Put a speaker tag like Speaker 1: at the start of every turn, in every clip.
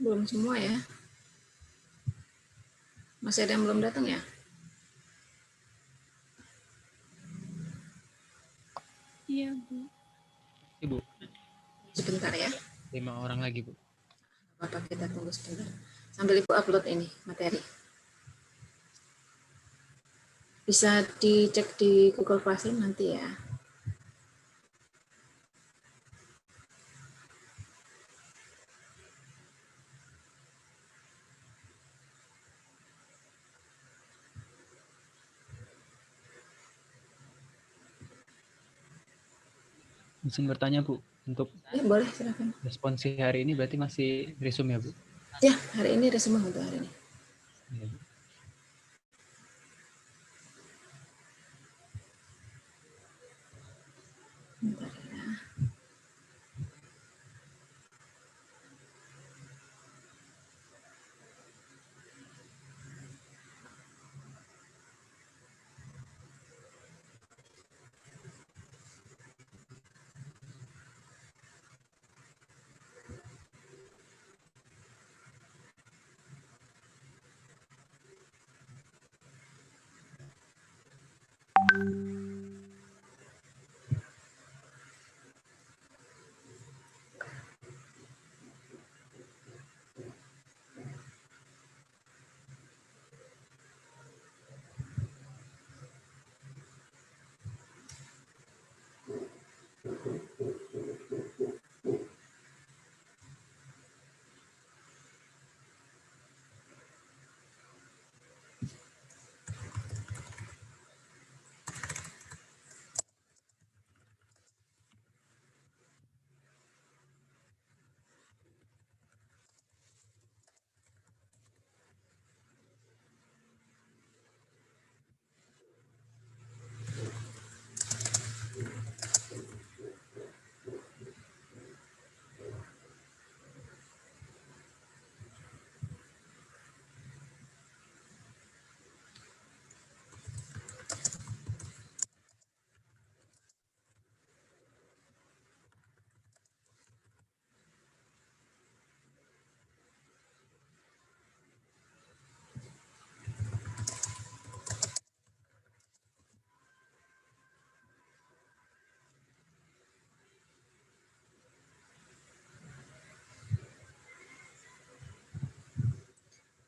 Speaker 1: Belum semua ya. Masih ada yang belum datang ya?
Speaker 2: Iya, Bu.
Speaker 3: Ibu,
Speaker 1: Sebentar ya.
Speaker 3: 5 orang lagi, Bu.
Speaker 1: Apa kita tunggu sebentar. Sambil Ibu upload ini materi. Bisa dicek di Google Classroom nanti ya.
Speaker 3: Izin bertanya, Bu. Untuk
Speaker 1: Ya boleh, silakan.
Speaker 3: responsi hari ini berarti masih resume ya, Bu?
Speaker 1: Ya, hari ini resume untuk hari ini.
Speaker 3: Iya, Bu.
Speaker 1: Bentar ya.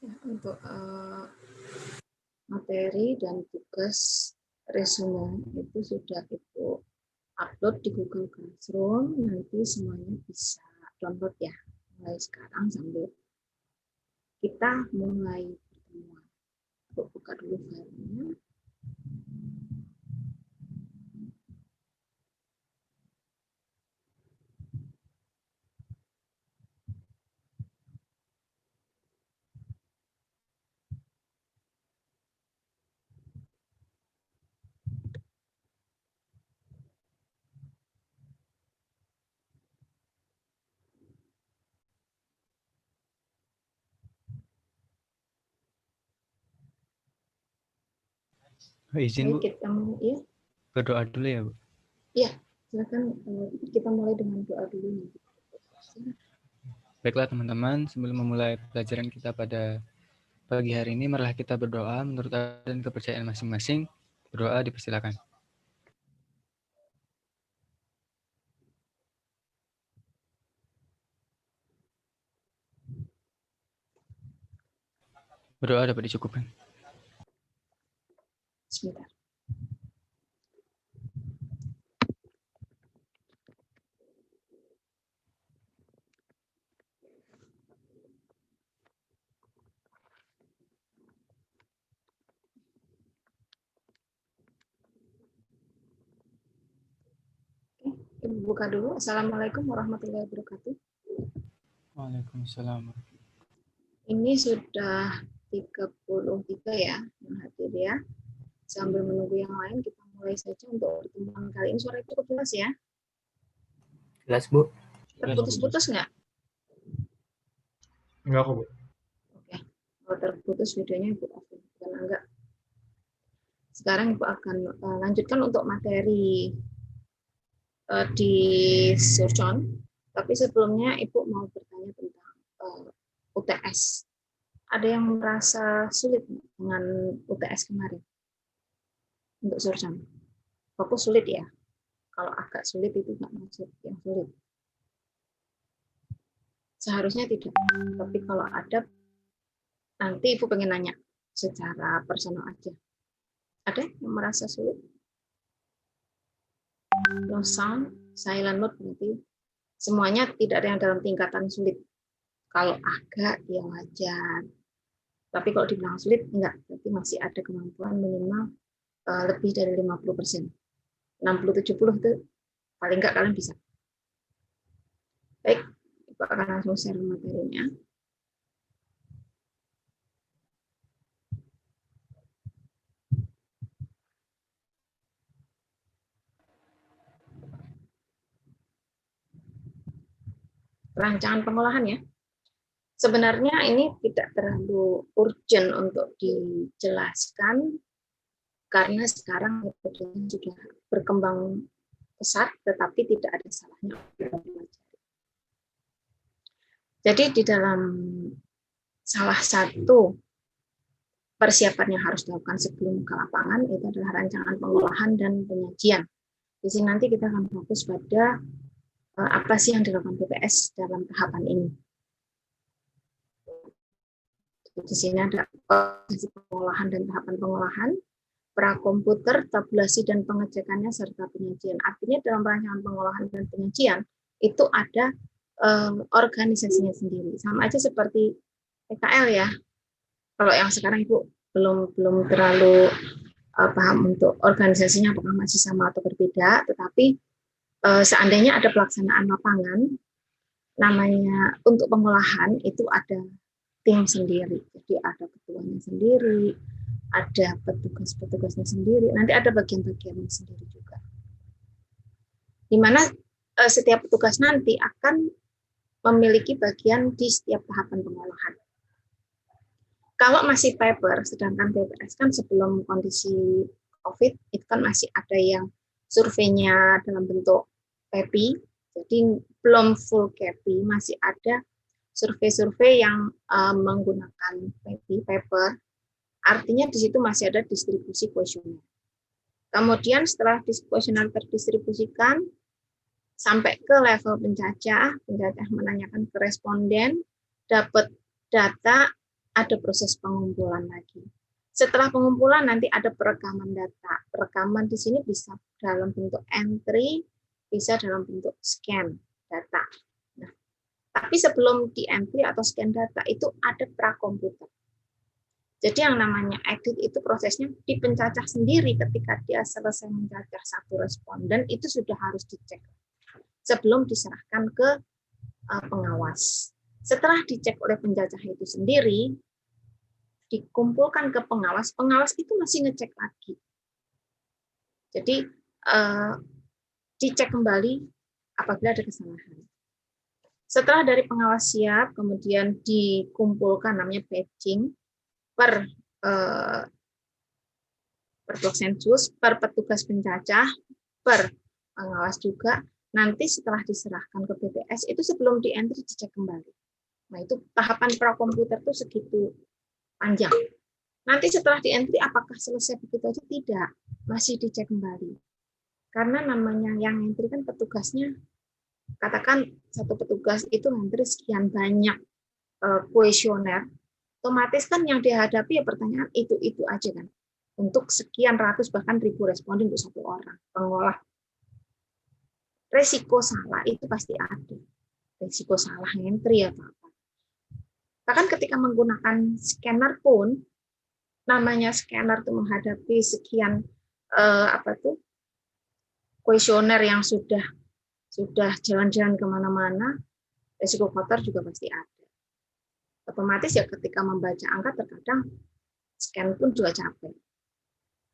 Speaker 1: Ya, untuk materi dan tugas resume itu sudah Ibu upload di Google Classroom. Nanti semuanya bisa download ya. Mulai sekarang sambil kita mulai pertemuan. Ibu buka dulu filenya.
Speaker 3: Izin, Bu.
Speaker 1: Kita ya.
Speaker 3: Berdoa dulu ya, Bu.
Speaker 1: Ya, silakan kita mulai dengan doa dulu.
Speaker 3: Baiklah teman-teman, sebelum memulai pelajaran kita pada pagi hari ini, marilah kita berdoa menurut dan kepercayaan masing-masing. Berdoa dipersilakan. Berdoa dapat dicukupkan.
Speaker 1: Sebentar. Ibu buka dulu. Assalamualaikum warahmatullahi wabarakatuh.
Speaker 3: Waalaikumsalam.
Speaker 1: Ini sudah 33 ya yang hadir ya. Sambil menunggu yang lain, kita mulai saja untuk pertemuan kali ini. Suara cukup jelas ya?
Speaker 4: Jelas, Bu?
Speaker 1: Terputus-putus nggak?
Speaker 4: Enggak kok, Bu.
Speaker 1: Oke. Kalau terputus videonya Ibu off. Karena enggak. Sekarang Ibu akan lanjutkan untuk materi di Surcon. Tapi sebelumnya Ibu mau bertanya tentang UTS. Ada yang merasa sulit dengan UTS kemarin untuk Surjam? Fokus sulit ya? Kalau agak sulit itu nggak maksud yang sulit. Seharusnya tidak. Tapi kalau ada, nanti Ibu pengen nanya secara personal aja. Ada yang merasa sulit? No sound, silent mode berarti semuanya tidak ada yang dalam tingkatan sulit. Kalau agak ya wajar. Tapi kalau dibilang sulit, enggak. Berarti masih ada kemampuan minimal lebih dari 50%. 60-70 itu paling enggak kalian bisa. Baik, Ibu akan langsung share materinya. Rancangan pengolahan ya. Sebenarnya ini tidak terlalu urgent untuk dijelaskan karena sekarang metodenya sudah berkembang pesat, tetapi tidak ada salahnya. Jadi di dalam salah satu persiapan yang harus dilakukan sebelum ke lapangan itu adalah rancangan pengolahan dan penyajian. Di sini nanti kita akan fokus pada apa sih yang dilakukan BPS dalam tahapan ini. Di sini ada proses pengolahan dan tahapan pengolahan, prakomputer, tabulasi dan pengecekannya serta penyajian. Artinya dalam rancangan pengolahan dan penyajian itu ada organisasinya sendiri. Sama aja seperti PKL ya. Kalau yang sekarang Ibu belum terlalu paham untuk organisasinya apakah masih sama atau berbeda, tetapi seandainya ada pelaksanaan lapangan, namanya untuk pengolahan itu ada tim sendiri. Jadi ada ketuanya sendiri, ada petugas-petugasnya sendiri, nanti ada bagian-bagiannya sendiri juga. Di mana setiap petugas nanti akan memiliki bagian di setiap tahapan pengolahan. Kalau masih paper, sedangkan BPS kan sebelum kondisi COVID, itu kan masih ada yang surveinya dalam bentuk PEPI, jadi belum full KEPI, masih ada survei-survei yang menggunakan PEPI, paper, artinya di situ masih ada distribusi kuesioner. Kemudian setelah kuesioner terdistribusikan, sampai ke level penjajah menanyakan ke responden, dapat data, ada proses pengumpulan lagi. Setelah pengumpulan nanti ada perekaman data. Perekaman di sini bisa dalam bentuk entry, bisa dalam bentuk scan data. Nah, tapi sebelum di entry atau scan data itu ada prakomputer. Jadi yang namanya edit itu prosesnya di pencacah sendiri ketika dia selesai mencacah satu responden itu sudah harus dicek sebelum diserahkan ke pengawas. Setelah dicek oleh pencacah itu sendiri, dikumpulkan ke pengawas, pengawas itu masih ngecek lagi. Jadi dicek kembali apabila ada kesalahan. Setelah dari pengawas siap, kemudian dikumpulkan namanya batching per blok sensus, per petugas pencacah, per pengawas juga. Nanti setelah diserahkan ke BPS itu sebelum di entry dicek kembali. Nah itu tahapan prakomputer itu segitu panjang. Nanti setelah di entry apakah selesai begitu aja? Tidak, masih dicek kembali. Karena namanya yang entry kan petugasnya, katakan satu petugas itu entry sekian banyak kuesioner, otomatis kan yang dihadapi ya pertanyaan itu aja kan. Untuk sekian ratus bahkan ribu responden untuk satu orang pengolah. Resiko salah itu pasti ada. Resiko salah entry atau apa. Bahkan ketika menggunakan scanner pun, namanya scanner itu menghadapi sekian kuesioner yang sudah jalan-jalan kemana-mana, resiko kotor juga pasti ada. Otomatis ya ketika membaca angka terkadang scan pun juga capek.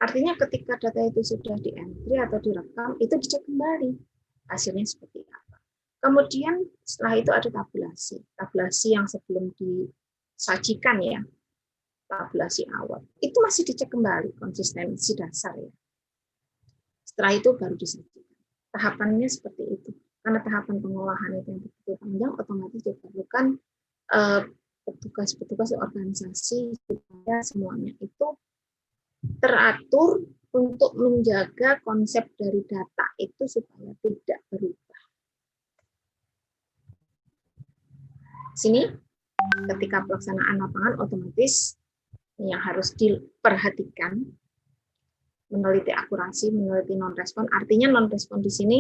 Speaker 1: Artinya ketika data itu sudah di entry atau direkam, itu dicek kembali hasilnya seperti apa. Kemudian setelah itu ada tabulasi. Tabulasi yang sebelum disajikan ya, tabulasi awal. Itu masih dicek kembali konsistensi dasar ya. Setelah itu baru disajikan. Tahapannya seperti itu. Karena tahapan pengolahan itu yang begitu panjang, otomatis diperlukan petugas-petugas organisasi supaya semuanya itu teratur untuk menjaga konsep dari data itu supaya tidak berubah. Sini, ketika pelaksanaan lapangan otomatis yang harus diperhatikan, meneliti akurasi, meneliti non-respon. Artinya non-respon di sini,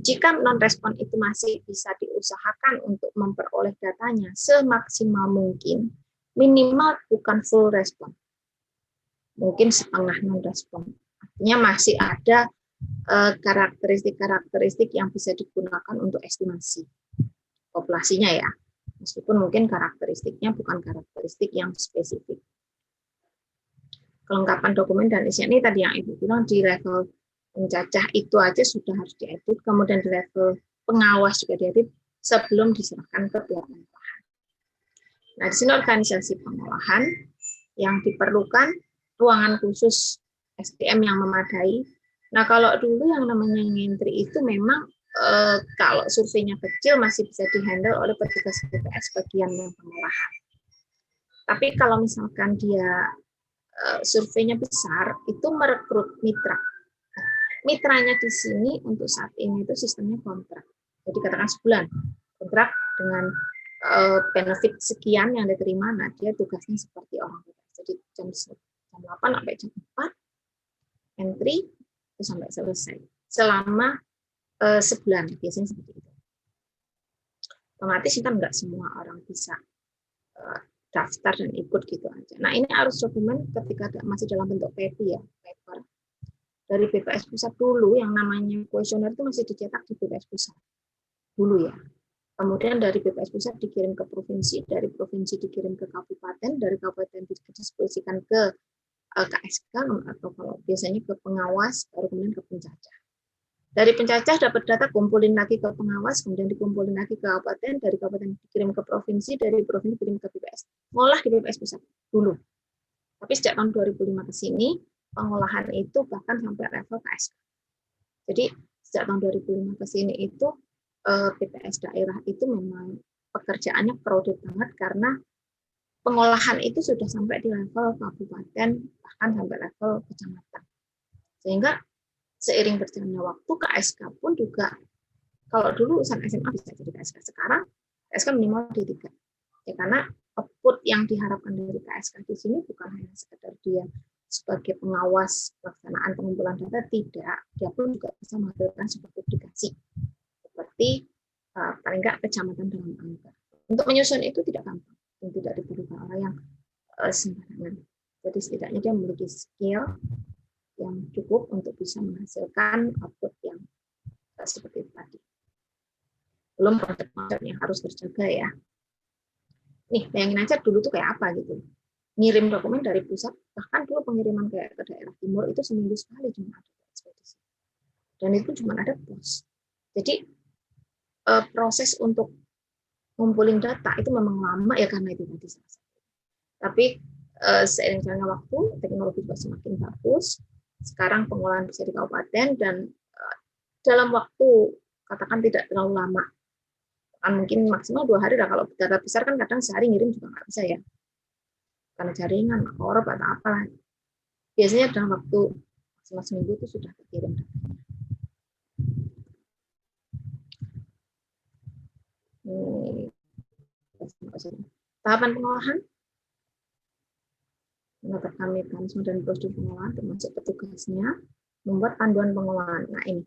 Speaker 1: jika non-respon itu masih bisa diusahakan untuk memperoleh datanya semaksimal mungkin, minimal bukan full respon. Mungkin setengah non-respon. Artinya masih ada karakteristik-karakteristik yang bisa digunakan untuk estimasi populasinya ya. Meskipun mungkin karakteristiknya bukan karakteristik yang spesifik. Kelengkapan dokumen dan isian ini tadi yang Ibu bilang di level pencacah itu aja sudah harus diedit, kemudian di level pengawas juga diedit sebelum diserahkan ke pihak pengolahan. Nah, di sini organisasi pengolahan yang diperlukan ruangan khusus SDM yang memadai. Nah, kalau dulu yang namanya ngentri itu memang kalau surveinya kecil masih bisa dihandle oleh petugas BPS bagian yang pengolahan. Tapi kalau misalkan dia surveinya besar, itu merekrut mitra. Mitranya di sini untuk saat ini itu sistemnya kontrak. Jadi katakan sebulan kontrak dengan benefit sekian yang diterima. Nah, dia tugasnya seperti orang BPS. Jadi jam 8 sampai jam 4 entry itu sampai selesai. Selama sebulan biasanya seperti itu. Otomatis kan nggak semua orang bisa daftar dan ikut gitu aja. Nah, ini harus dokumen ketika masih dalam bentuk PPI ya, paper. Dari BPS pusat dulu yang namanya kuesioner itu masih dicetak di BPS pusat dulu ya. Kemudian dari BPS pusat dikirim ke provinsi, dari provinsi dikirim ke kabupaten, dari kabupaten didiskusikan ke KSK atau kalau biasanya ke pengawas, baru kemudian ke pencacah. Dari pencacah dapat data, kumpulin lagi ke pengawas, kemudian dikumpulin lagi ke kabupaten, dari kabupaten dikirim ke provinsi, dari provinsi dikirim ke BPS. Ngolah di BPS pusat dulu. Tapi sejak tahun 2005 ke sini, pengolahan itu bahkan sampai level KSK. Jadi sejak tahun 2005 ke sini itu BPS daerah itu memang pekerjaannya crowded banget karena pengolahan itu sudah sampai di level kabupaten, bahkan sampai level kecamatan. Sehingga seiring berjalannya waktu, KSK pun juga, kalau dulu urusan SMA bisa jadi KSK, sekarang KSK minimal D3. Ya, karena output yang diharapkan dari KSK di sini bukan hanya sekedar dia sebagai pengawas pelaksanaan pengumpulan data, tidak, dia pun juga bisa menghasilkan sebuah publikasi seperti paling nggak kecamatan dalam angka. Untuk menyusun itu tidak gampang dan tidak diperlukan orang yang sembarangan. Jadi setidaknya dia memiliki skill yang cukup untuk bisa menghasilkan output yang seperti itu tadi. Belum konsep-konsep yang harus terjaga ya. Nih, bayangin aja dulu tuh kayak apa gitu. Ngirim dokumen dari pusat, bahkan dulu pengiriman ke daerah timur itu seminggu sekali cuma ada ekspedisi. Dan itu cuma ada pos. Jadi proses untuk ngumpulin data itu memang lama ya karena itu tadi salah satu. Tapi seiring jalannya waktu, teknologi juga semakin bagus. Sekarang pengolahan bisa di kabupaten dan dalam waktu katakan tidak terlalu lama, kan mungkin maksimal 2 hari lah. Kalau data besar kan kadang sehari ngirim juga nggak bisa ya, karena jaringan, korup atau apalah. Biasanya dalam waktu maksimal seminggu itu sudah terkirim datanya. Tahapan pengolahan, menetapkan mekanisme dan prosedur pengolahan termasuk petugasnya, membuat panduan pengolahan. Nah ini,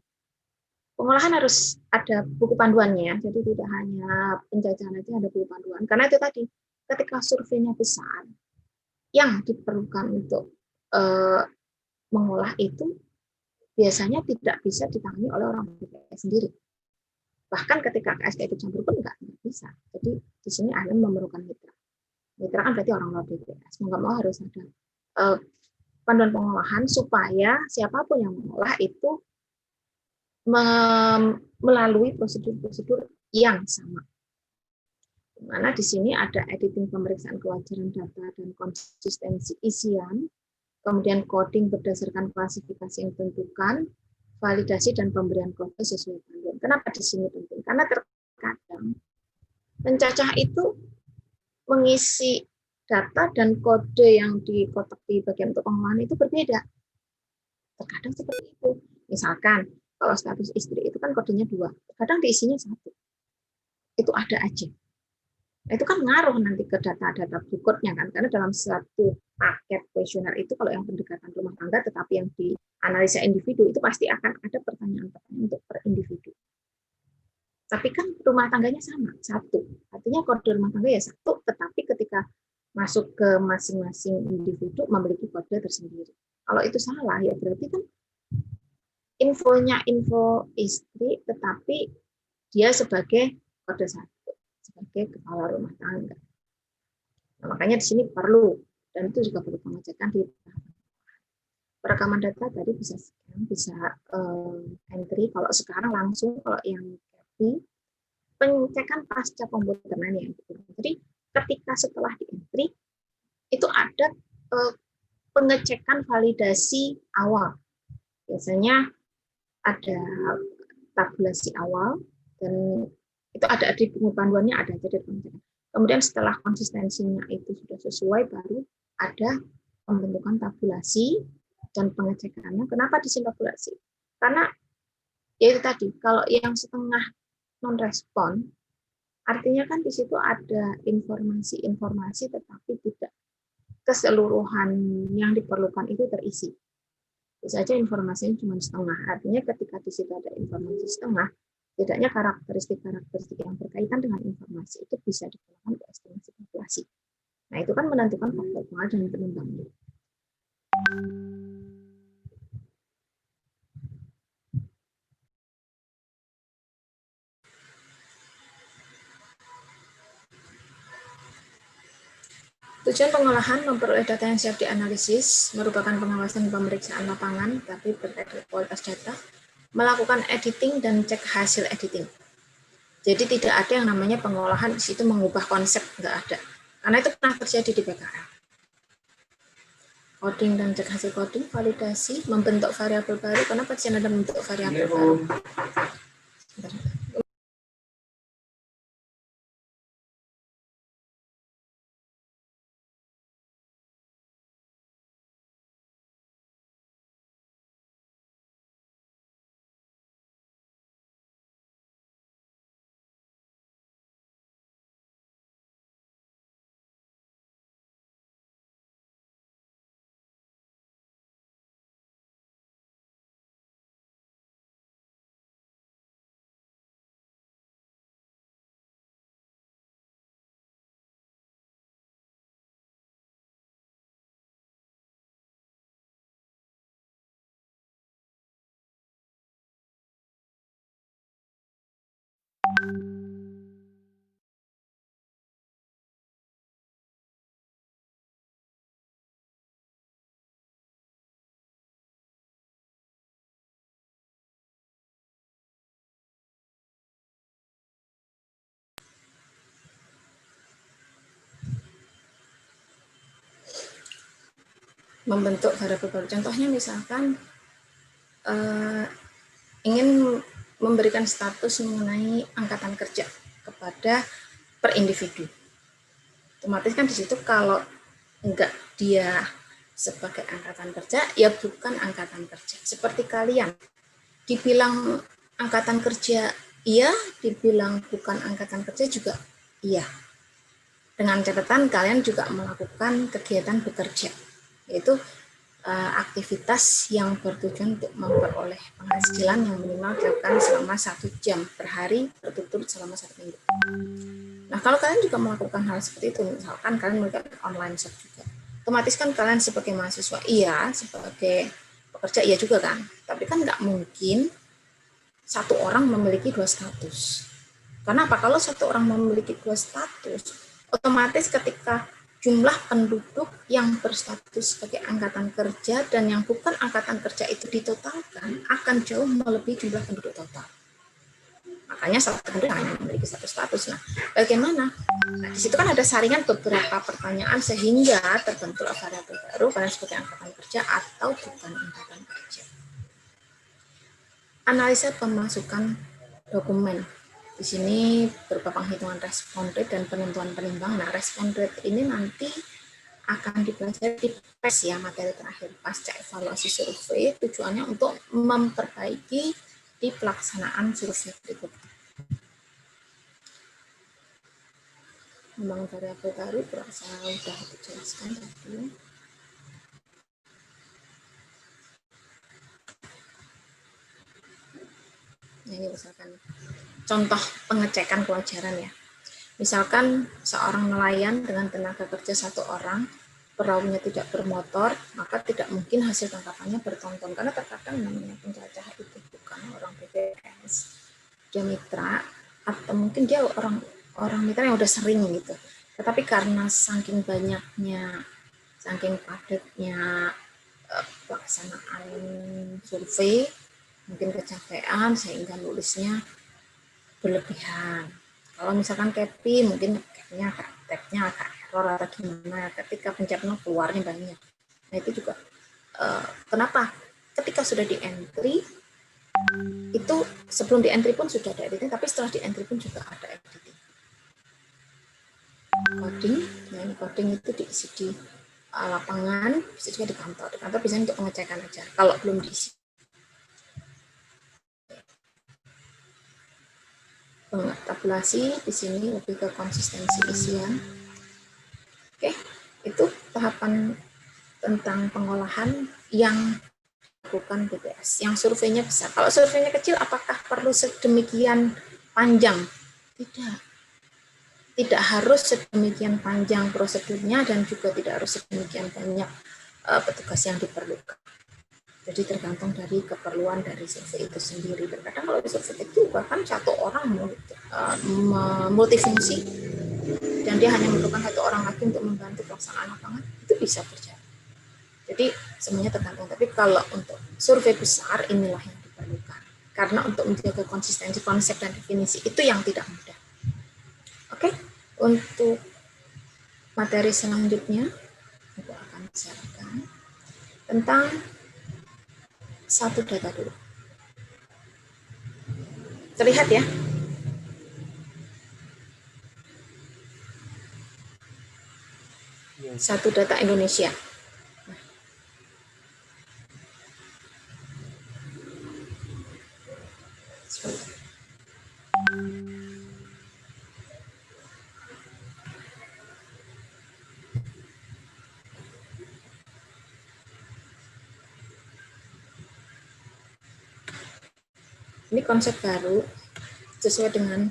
Speaker 1: pengolahan harus ada buku panduannya, jadi tidak hanya penjajahan aja, ada buku panduan. Karena itu tadi, ketika surveinya besar, yang diperlukan untuk mengolah itu biasanya tidak bisa ditangani oleh orang BPS sendiri. Bahkan ketika KSK itu campur pun nggak bisa. Jadi di sini ahli memerlukan mitra. Mitra kan berarti orang luar BPS. Mau nggak mau harus ada panduan pengolahan supaya siapapun yang mengolah itu melalui prosedur-prosedur yang sama. Di mana di sini ada editing pemeriksaan kewajaran data dan konsistensi isian, kemudian coding berdasarkan klasifikasi yang ditentukan, validasi dan pemberian kode sesuai panduan. Kenapa di sini penting? Karena terkadang pencacah itu mengisi data dan kode yang di kotak di bagian untuk pengolahan itu berbeda. Terkadang seperti itu. Misalkan kalau status istri itu kan kodenya 2, terkadang diisinya 1. Itu ada aja. Nah, itu kan ngaruh nanti ke data-data berikutnya kan, karena dalam satu paket kuesioner itu kalau yang pendekatan rumah tangga, tetapi yang di analisa individu itu pasti akan ada pertanyaan-pertanyaan untuk per individu. Tapi kan rumah tangganya sama, 1. Artinya kode rumah tangga ya 1, tetapi ketika masuk ke masing-masing individu memiliki kode tersendiri. Kalau itu salah ya berarti kan infonya info istri, tetapi dia sebagai kode 1. Sebagai kepala rumah tangga. Nah, makanya di sini perlu, dan itu juga perlu pengecekan di perekaman data tadi bisa scan, bisa entry. Kalau sekarang langsung, kalau yang copy, pengecekan pasca pembuatan yang jadi ketika setelah di entry itu ada pengecekan validasi awal. Biasanya ada tabulasi awal dan itu ada di buku panduannya, ada jadi pengecekan. Kemudian setelah konsistensinya itu sudah sesuai, baru ada pembentukan tabulasi dan pengecekannya. Kenapa di sini tabulasi? Karena ya itu tadi, kalau yang setengah non respon, artinya kan di situ ada informasi-informasi tetapi tidak keseluruhan yang diperlukan itu terisi. Bisa saja informasinya cuma setengah. Artinya ketika di situ ada informasi setengah, tidaknya karakteristik-karakteristik yang berkaitan dengan informasi itu bisa digunakan untuk estimasi populasi. Nah, itu kan menentukan faktor pengaruh dan penimbangnya. Tujuan pengolahan memperoleh data yang siap dianalisis, merupakan pengawasan pemeriksaan lapangan, tapi berkait dengan kualitas data, melakukan editing dan cek hasil editing. Jadi tidak ada yang namanya pengolahan di situ mengubah konsep, nggak ada. Karena itu pernah terjadi di PKL. Coding dan cek hasil coding, validasi, membentuk variabel baru. Kenapa sih ada membentuk variabel baru? Membentuk variabel baru. Contohnya misalkan ingin memberikan status mengenai angkatan kerja kepada per individu. Otomatis kan di situ kalau enggak dia sebagai angkatan kerja, ya bukan angkatan kerja. Seperti kalian, dibilang angkatan kerja iya, dibilang bukan angkatan kerja juga iya. Dengan catatan kalian juga melakukan kegiatan bekerja, yaitu aktivitas yang bertujuan untuk memperoleh penghasilan yang minimal dilakukan selama 1 jam per hari berturut-turut selama 1 minggu. Nah, kalau kalian juga melakukan hal seperti itu, misalkan kalian melakukan online shop juga, otomatis kan kalian sebagai mahasiswa iya, sebagai pekerja iya juga kan, tapi kan nggak mungkin satu orang memiliki 2 status. Karena apa? Kalau satu orang memiliki 2 status, otomatis ketika jumlah penduduk yang berstatus sebagai angkatan kerja dan yang bukan angkatan kerja itu ditotalkan akan jauh melebihi jumlah penduduk total. Makanya satu penduduk hanya memiliki satu status. Nah, bagaimana? Nah, di situ kan ada saringan beberapa pertanyaan sehingga terbentuk variabel baru kalian sebagai angkatan kerja atau bukan angkatan kerja. Analisa pemasukan dokumen. Di sini berupa penghitungan respon rate dan penentuan penimbang. Nah, respon rate ini nanti akan dipelajari di PES ya, materi terakhir pasca evaluasi survei, tujuannya untuk memperbaiki di pelaksanaan survei berikutnya. Membangun variabel baru, saya sudah dijelaskan tadi. Nah, ini misalkan contoh pengecekan kewajaran ya. Misalkan seorang nelayan dengan tenaga kerja 1 orang, perahunya tidak bermotor, maka tidak mungkin hasil tangkapannya bertonton, karena terkadang namanya penjajah itu bukan orang BPS, dia mitra, atau mungkin dia orang mitra yang udah sering gitu. Tetapi karena saking banyaknya, saking padatnya pelaksanaan survei, mungkin kecapean sehingga nulisnya berlebihan. Kalau misalkan Kepi mungkin tab-nya agak error atau gimana, ketika pencetnya keluarnya banyak. Nah itu juga kenapa ketika sudah di entry itu, sebelum di entry pun sudah ada editing, tapi setelah di entry pun juga ada editing. Coding, ya ini coding itu diisi di lapangan, bisa juga di kantor. Di kantor biasanya untuk pengecekan aja, kalau belum diisi. Tabulasi di sini lebih ke konsistensi isian. Oke, itu tahapan tentang pengolahan yang dilakukan BPS. Yang surveinya besar. Kalau surveinya kecil, apakah perlu sedemikian panjang? Tidak. Tidak harus sedemikian panjang prosedurnya dan juga tidak harus sedemikian banyak petugas yang diperlukan. Jadi tergantung dari keperluan dari survei itu sendiri. Terkadang kalau di survei itu bahkan 1 orang multifungsi dan dia hanya memerlukan 1 orang lagi untuk membantu pelaksanaan lapangan, itu bisa berjalan. Jadi semuanya tergantung. Tapi kalau untuk survei besar, inilah yang diperlukan. Karena untuk menjaga konsistensi konsep dan definisi itu yang tidak mudah. Oke, untuk materi selanjutnya aku akan bicarakan tentang satu data dulu. Terlihat ya? Satu data Indonesia. Ini konsep baru sesuai dengan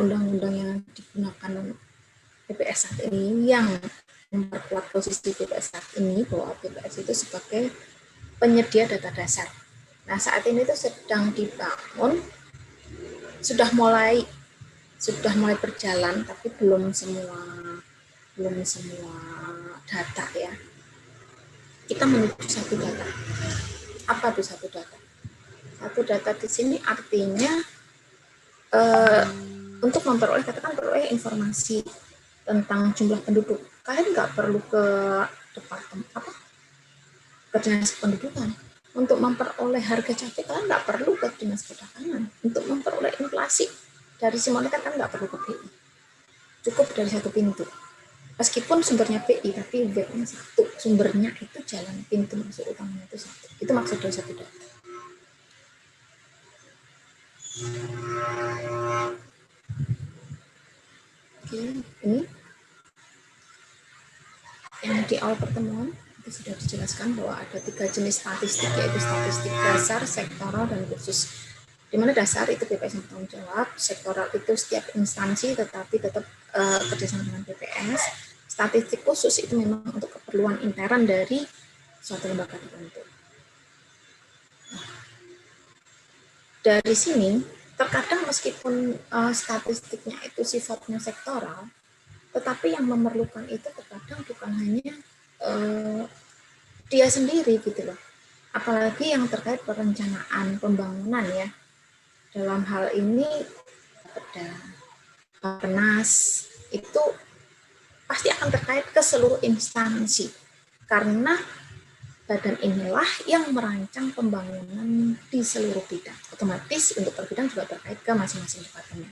Speaker 1: undang-undang yang digunakan BPS saat ini, yang memperkuat posisi BPS saat ini bahwa BPS itu sebagai penyedia data dasar. Nah, saat ini itu sedang dibangun, sudah mulai berjalan, tapi belum semua data ya. Kita menuju satu data. Apa itu satu data? Satu data di sini artinya untuk memperoleh, katakan peroleh informasi tentang jumlah penduduk, kalian nggak perlu ke dinas kependudukan. Untuk memperoleh harga cabai, kalian nggak perlu ke dinas perdagangan. Untuk memperoleh inflasi dari si monitor, kan nggak perlu ke BI. Cukup dari satu pintu. Meskipun sumbernya BI, tapi webnya satu. Sumbernya itu jalan pintu masuk utamanya itu satu. Itu maksud dari satu data. Oke, ini yang di awal pertemuan itu sudah dijelaskan bahwa ada 3 jenis statistik, yaitu statistik dasar, sektoral, dan khusus. Di mana dasar itu BPS yang bertanggung jawab, sektoral itu setiap instansi tetapi tetap kerjasama dengan BPS. Statistik khusus itu memang untuk keperluan intern dari suatu lembaga tertentu. Dari sini, terkadang meskipun statistiknya itu sifatnya sektoral, tetapi yang memerlukan itu terkadang bukan hanya dia sendiri gitu loh. Apalagi yang terkait perencanaan pembangunan ya. Dalam hal ini Bappenas itu pasti akan terkait ke seluruh instansi. Karena badan inilah yang merancang pembangunan di seluruh bidang. Otomatis untuk per bidang juga terkait ke masing-masing departemen.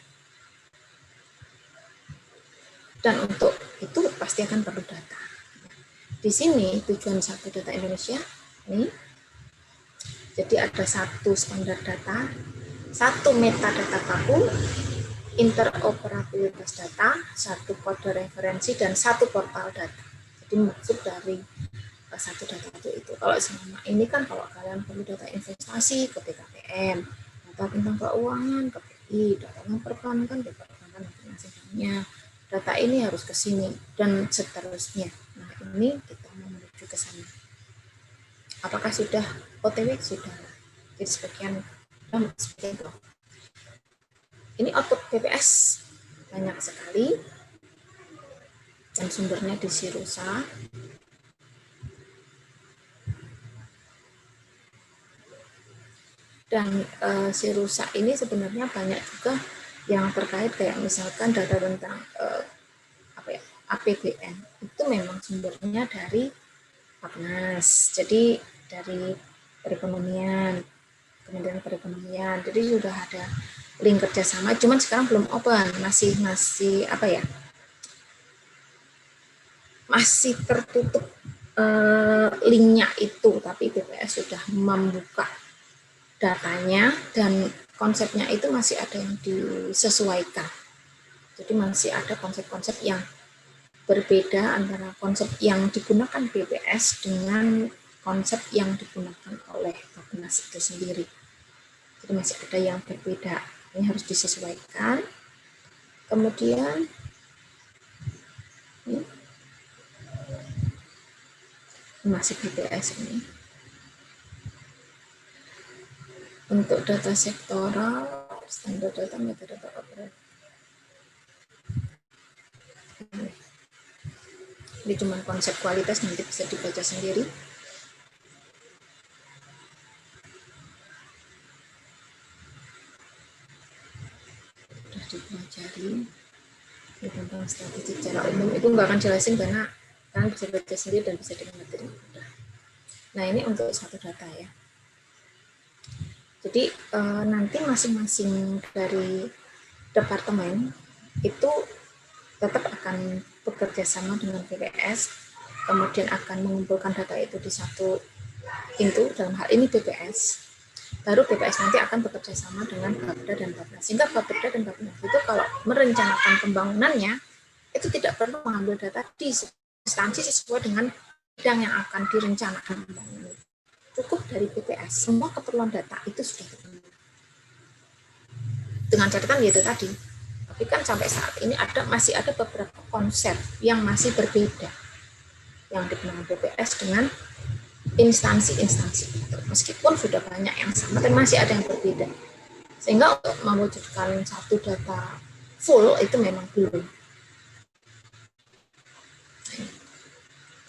Speaker 1: Dan untuk itu pasti akan perlu data. Di sini tujuan satu data Indonesia ini, jadi ada satu standar data, satu metadata baku, interoperabilitas data, satu kode referensi, dan satu portal data. Jadi maksud dari satu data itu. Kalau selama ini kan kalau kalian perlu data investasi ke BKPM, data tentang keuangan ke BI, data tentang perbankan ke perbankan masing-masingnya, data ini harus ke sini dan seterusnya. Nah ini kita mau menuju ke sana. Apakah sudah OTW? Sudah. Jadi sebagian itu. Ini output BPS banyak sekali dan sumbernya di Sirusa. Dan Sirusa ini sebenarnya banyak juga yang terkait kayak misalkan data tentang APBN itu memang sumbernya dari Bappenas, jadi dari perekonomian, Kementerian Perekonomian, jadi sudah ada link kerjasama, cuman sekarang belum open, masih masih tertutup linknya itu, tapi BPS sudah membuka datanya dan konsepnya itu masih ada yang disesuaikan. Jadi masih ada konsep-konsep yang berbeda antara konsep yang digunakan BPS dengan konsep yang digunakan oleh Bappenas itu sendiri. Jadi masih ada yang berbeda. Ini harus disesuaikan. Kemudian ini masih BPS ini. Untuk data sektoral, standar data, metadata operator. Ini cuma konsep kualitas, nanti bisa dibaca sendiri. Sudah dipelajari. Ini tentang statistik secara umum, itu nggak akan jelasin karena kalian bisa baca sendiri dan bisa dimengerti. Nah ini untuk satu data ya. Jadi nanti masing-masing dari departemen itu tetap akan bekerja sama dengan BPS, kemudian akan mengumpulkan data itu di satu pintu, dalam hal ini BPS. Baru BPS nanti akan bekerja sama dengan Bapeda dan Bappenas. Sehingga Bapeda dan Bappenas itu kalau merencanakan pembangunannya, itu tidak perlu mengambil data di instansi sesuai dengan bidang yang akan direncanakan pembangunan. Cukup dari BPS, semua keperluan data itu sudah terpenuhi. Dengan catatan yaitu tadi, tapi kan sampai saat ini masih ada beberapa konsep yang masih berbeda yang digunakan BPS dengan instansi-instansi itu. Meskipun sudah banyak yang sama, tapi masih ada yang berbeda. Sehingga untuk mewujudkan satu data full itu memang belum.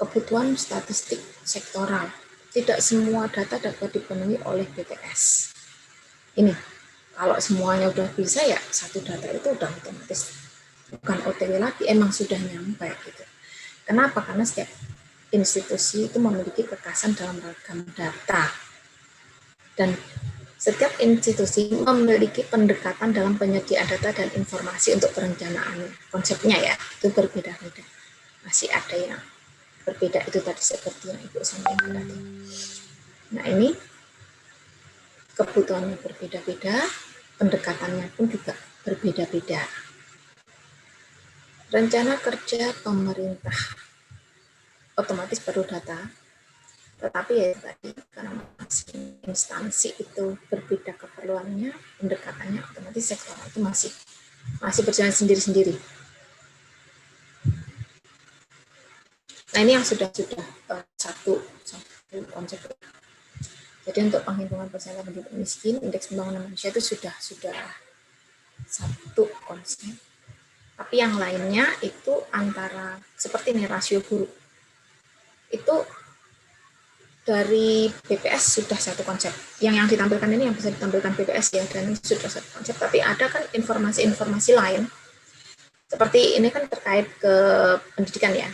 Speaker 1: Kebutuhan statistik sektoral. Tidak semua data dapat dipenuhi oleh BPS. Ini, kalau semuanya udah bisa ya satu data itu udah otomatis. Bukan OTW lagi, emang sudah nyampe gitu. Kenapa? Karena setiap institusi itu memiliki kekasan dalam ragam data. Dan setiap institusi memiliki pendekatan dalam penyediaan data dan informasi untuk perencanaan konsepnya ya, itu berbeda-beda. Masih ada yang berbeda itu tadi seperti yang Ibu sampaikan tadi. Nah ini kebutuhannya berbeda-beda, pendekatannya pun juga berbeda-beda. Rencana kerja pemerintah otomatis perlu data, tetapi ya tadi karena masing instansi itu berbeda keperluannya, pendekatannya otomatis sektoral itu masih berjalan sendiri-sendiri. Nah ini yang sudah satu konsep. Jadi untuk penghitungan persentase penduduk miskin, indeks pembangunan manusia itu sudah satu konsep. Tapi yang lainnya itu antara seperti ini rasio guru. Itu dari BPS sudah satu konsep. Yang ditampilkan ini yang bisa ditampilkan BPS ya, dan sudah satu konsep. Tapi ada kan informasi-informasi lain. Seperti ini kan terkait ke pendidikan ya.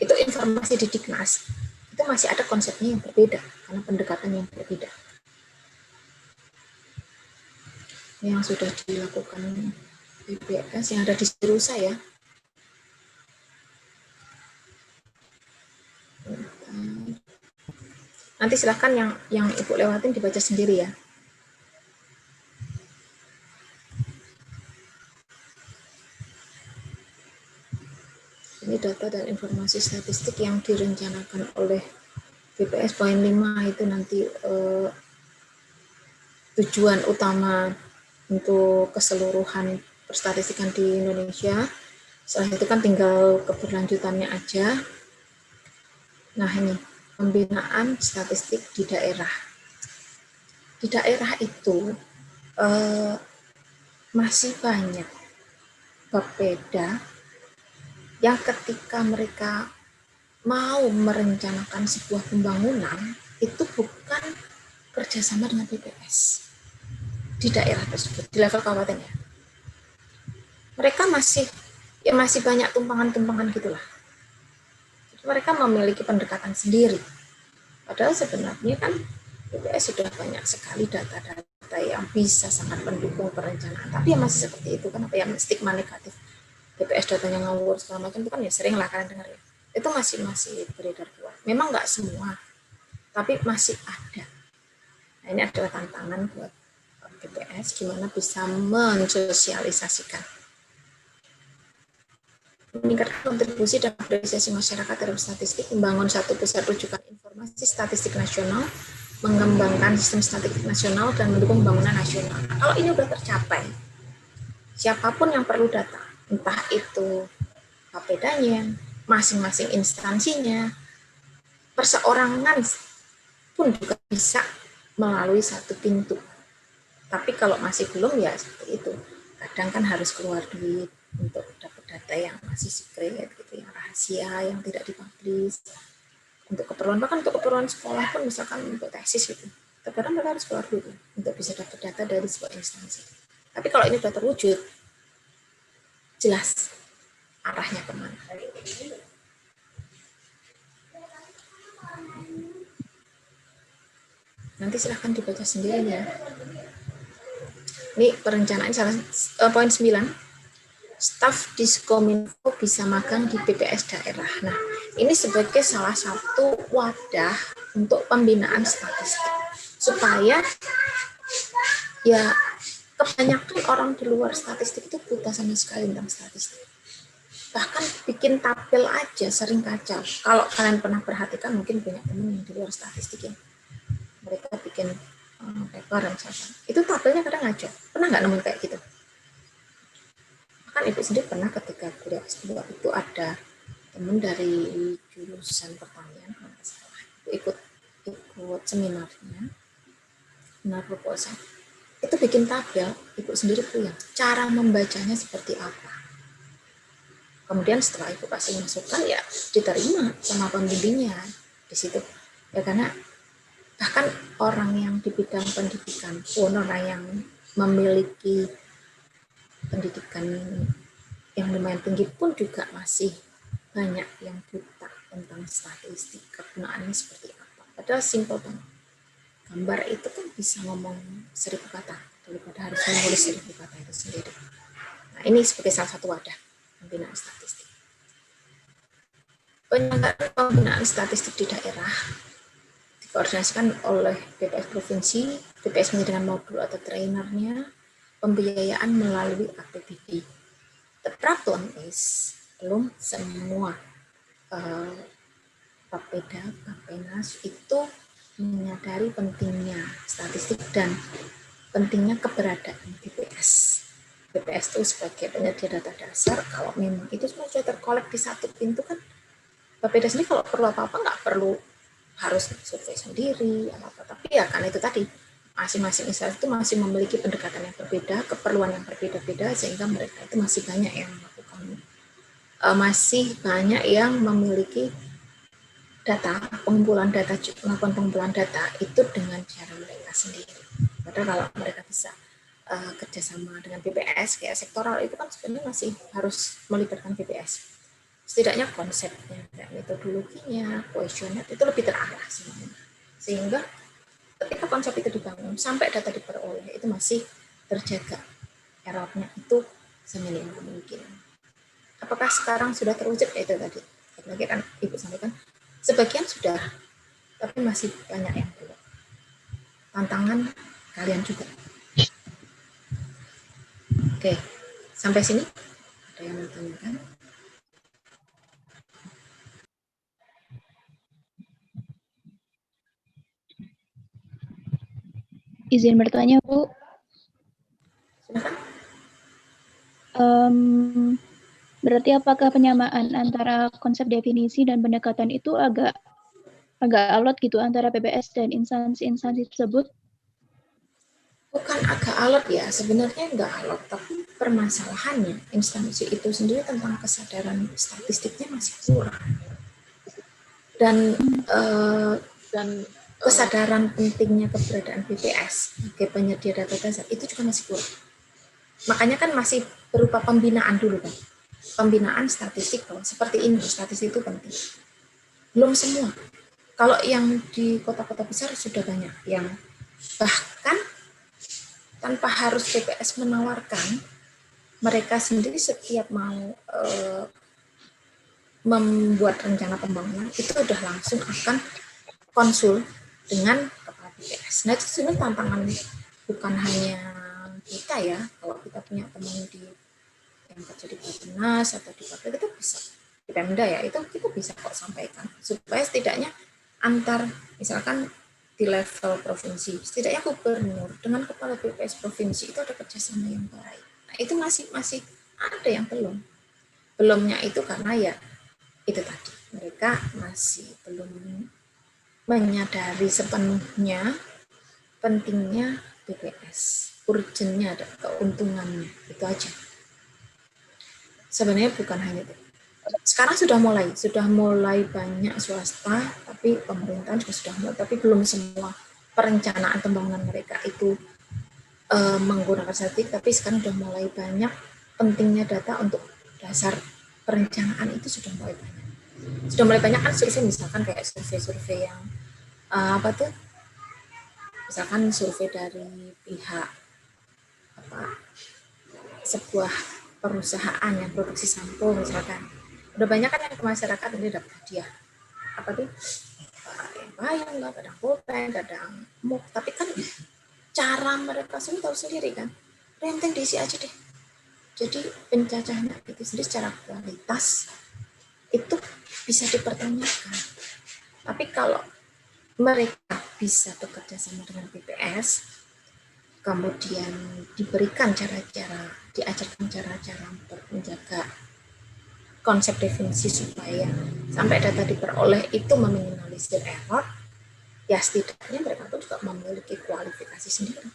Speaker 1: Itu informasi di Diknas. itu masih ada konsepnya yang berbeda karena pendekatan yang berbeda yang sudah dilakukan BPS yang ada di Sirusa ya. Nanti silahkan yang Ibu lewatin dibaca sendiri ya. Ini data dan informasi statistik yang direncanakan oleh BPS poin 5 itu nanti tujuan utama untuk keseluruhan perstatistikan di Indonesia. Setelah itu kan tinggal keberlanjutannya aja. Nah ini, pembinaan statistik di daerah. Di daerah itu masih banyak Bapeda yang ketika mereka mau merencanakan sebuah pembangunan, itu bukan kerjasama dengan BPS di daerah tersebut, di level kabupaten ya. Mereka masih banyak tumpangan-tumpangan gitulah. Mereka memiliki pendekatan sendiri. Padahal sebenarnya kan BPS sudah banyak sekali data-data yang bisa sangat mendukung perencanaan. Tapi ya masih seperti itu kan, apa yang stigma negatif. BPS datanya ngawur segala macam itu kan ya sering lah kalian dengar ya. Itu masih beredar kuat. Memang nggak semua, tapi masih ada. Nah, ini adalah tantangan buat BPS gimana bisa mensosialisasikan, meningkatkan kontribusi dan apresiasi masyarakat terhadap statistik, membangun satu pusat rujukan informasi statistik nasional, mengembangkan sistem statistik nasional, dan mendukung pembangunan nasional. Nah, kalau ini sudah tercapai, siapapun yang perlu data, entah itu Bapedanya, masing-masing instansinya, perseorangan pun juga bisa melalui satu pintu. Tapi kalau masih belum ya seperti itu. Kadang kan harus keluar duit untuk dapat data yang masih secret gitu, yang rahasia, yang tidak dipublish. Untuk keperluan, bahkan untuk keperluan sekolah pun misalkan untuk tesis gitu. Terkadang mereka harus keluar duit untuk bisa dapat data dari sebuah instansi. Tapi kalau ini sudah terwujud, jelas arahnya kemana. Nanti silahkan dibaca sendiri ya. Ini perencanaan poin 9. Staf Diskominfo bisa magang di BPS daerah. Nah, ini sebagai salah satu wadah untuk pembinaan statistik. Supaya ya kebanyakan orang di luar statistik itu buta sama sekali tentang statistik. Bahkan bikin tabel aja sering kacau. Kalau kalian pernah perhatikan, mungkin banyak teman yang di luar statistik ya. Mereka bikin paper misalkan. Itu tabelnya kadang ngaco. Pernah nggak nemuin kayak gitu? Kan Ibu sendiri pernah ketika kuliah S2 itu ada teman dari jurusan pertanian, kalau nggak salah. Itu ikut seminarnya, seminar proposal. Itu bikin tabel, Ibu sendiri punya. Cara membacanya seperti apa? Kemudian setelah Ibu kasih masukan ya diterima sama pembimbingnya di situ. Ya karena bahkan orang yang di bidang pendidikan pun, orang yang memiliki pendidikan yang lumayan tinggi pun juga masih banyak yang buta tentang statistik, kegunaannya seperti apa. Padahal simpel banget. Gambar itu kan bisa ngomong 1000 kata daripada harus menulis 1000 kata itu sendiri. Nah, ini sebagai salah satu wadah pembinaan statistik. Penyelenggaraan pembinaan statistik di daerah dikoordinasikan oleh BPS Provinsi, BPS menyediakan modul atau trainernya, pembiayaan melalui APBD. The problem is, belum semua Bapeda, Bapenas itu menyadari pentingnya statistik dan pentingnya keberadaan BPS. BPS itu sebagai penyedia data dasar, kalau memang itu semua sudah terkolek di satu pintu kan, Bapeda sendiri kalau perlu apa-apa nggak perlu harus survei sendiri, apa-apa. Tapi ya karena itu tadi, masing-masing instansi itu masih memiliki pendekatan yang berbeda, keperluan yang berbeda-beda, sehingga mereka itu masih banyak yang melakukan, masih banyak yang memiliki data, melakukan pengumpulan data itu dengan cara mereka sendiri. Padahal kalau mereka bisa kerjasama dengan BPS, kayak sektoral itu kan sebenarnya masih harus melibatkan BPS. setidaknya konsepnya, metodologinya, kuesioner itu lebih terarah semuanya. Sehingga ketika konsep itu dibangun sampai data diperoleh itu masih terjaga errornya itu seminimal mungkin. Apakah sekarang sudah terwujud? Itu tadi lagi kan Ibu sampaikan sebagian sudah, tapi masih banyak yang belum. Tantangan kalian juga. Oke, sampai sini ada yang mau tanyakan?
Speaker 2: Izin bertanya, Bu.
Speaker 1: Silakan.
Speaker 2: Berarti apakah penyamaan antara konsep definisi dan pendekatan itu agak alot gitu antara PPS dan instansi-instansi tersebut?
Speaker 1: Bukan agak alot ya, sebenarnya enggak alot, tapi permasalahannya instansi itu sendiri tentang kesadaran statistiknya masih kurang. Dan kesadaran pentingnya keberadaan BPS sebagai penyedia data dasar itu juga masih kurang. Makanya kan masih berupa pembinaan dulu kan. Pembinaan statistik bahwa seperti ini, statistik itu penting. Belum semua. Kalau yang di kota-kota besar sudah banyak yang bahkan tanpa harus BPS menawarkan, mereka sendiri setiap mau membuat rencana pembangunan itu udah langsung akan konsul dengan kepala BPS. Nah itu sebenarnya tantangan bukan hanya kita ya, kalau kita punya teman di yang kerja di Bappenas atau di Papua, kita bisa di Pemda ya, itu kita bisa kok sampaikan supaya setidaknya antar misalkan di level provinsi, setidaknya gubernur dengan kepala BPS provinsi itu ada kerjasama yang baik. Nah itu masih ada yang belumnya itu karena ya itu tadi mereka masih belum menyadari sepenuhnya pentingnya BPS, urgennya ada keuntungannya, itu aja. Sebenarnya bukan hanya itu. Sekarang sudah mulai banyak swasta, tapi pemerintahan juga sudah mulai, tapi belum semua perencanaan pembangunan mereka itu menggunakan statistik, tapi sekarang sudah mulai banyak pentingnya data untuk dasar perencanaan itu sudah mulai banyak. Sudah mulai banyak kan survei, misalkan kayak survei yang apa tuh? Misalkan survei dari pihak sebuah perusahaan yang produksi sampo misalkan, udah banyak kan yang ke masyarakat ini dapat hadiah apa tuh bayang lah, kadang pulpen, kadang muk, tapi kan cara mereka sendiri tahu sendiri kan, yang penting diisi aja deh. Jadi pencacahnya itu sendiri secara kualitas itu bisa dipertanyakan. Tapi kalau mereka bisa bekerja sama dengan BPS, kemudian diajarkan cara-cara untuk menjaga konsep definisi supaya sampai data diperoleh itu meminimalisir error, ya setidaknya mereka pun juga memiliki kualifikasi sendiri.